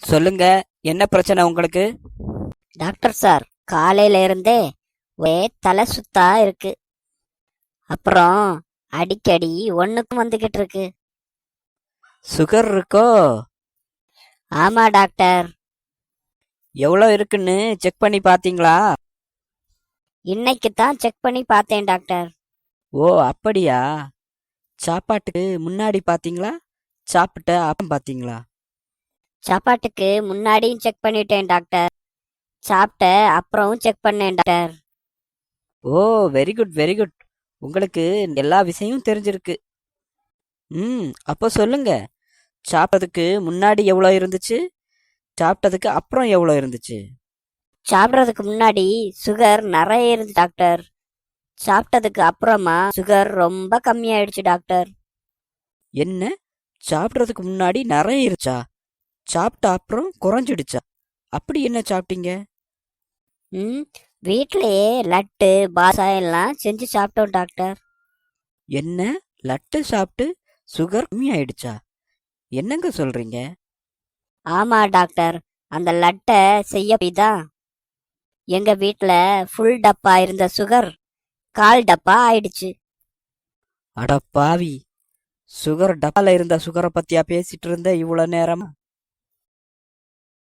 சொல்லுங்க, என்ன பிரச்சனை உங்களுக்கு? டாக்டர் சார், காலையில இருந்தே ஒரே தலை சுத்தா இருக்கு. அப்புறம் அடிக்கடி ஒண்ணுக்கும் வந்துகிட்டு இருக்கு. சுகர் இருக்கோ? ஆமா டாக்டர். எவ்வளோ இருக்குன்னு செக் பண்ணி பார்த்தீங்களா? இன்னைக்கு தான் செக் பண்ணி பார்த்தேன் டாக்டர். ஓ, அப்படியா? சாப்பாட்டுக்கு முன்னாடி பார்த்தீங்களா? சாப்பிட்ட அப்புறம் பார்த்தீங்களா? சாப்பாட்டுக்கு முன்னாடியும் செக் பண்ணிட்டேன் டாக்டர். சாப்பிட்ட அப்புறமும் செக் பண்ணேன் டாக்டர். ஓ, வெரி குட் வெரி குட். உங்களுக்கு எல்லா விஷயமும் தெரிஞ்சிருக்கு. அப்போ சொல்லுங்க, சாப்பிட்டதுக்கு முன்னாடி எவ்வளோ இருந்துச்சு? சாப்பிட்டதுக்கு அப்புறம் எவ்வளோ இருந்துச்சு? சாப்பிட்றதுக்கு முன்னாடி சுகர் நிறைய இருந்து டாக்டர். சாப்பிட்டதுக்கு அப்புறமா சுகர் ரொம்ப கம்மியாயிடுச்சு டாக்டர். என்ன? சாப்பிட்றதுக்கு முன்னாடி நிறைய இருச்சா? சாப்பிட்ட அப்புறம் குறைஞ்சிடுச்சா? அப்படி என்ன சாப்பிட்டீங்க? ம் வீட்லயே லட்டு பாசா எல்லாம் செஞ்சு சாப்பிட்டோம் டாக்டர். என்ன? லட்டு சாப்பிட்டு சுகர் கம்மி ஆயிடுச்சா? என்னங்க சொல்றீங்க? ஆமா டாக்டர். அந்த லட்டை செய்ய போய்தான் எங்க வீட்ல ஃபுல் டப்பா இருந்த சுகர் 1/4 டப்பா ஆயிடுச்சு. அட பாவி! சுகர் டப்பால இருந்த சுகரை பத்தியா பேசிட்டு இருந்த இவ்வளோ நேரமா?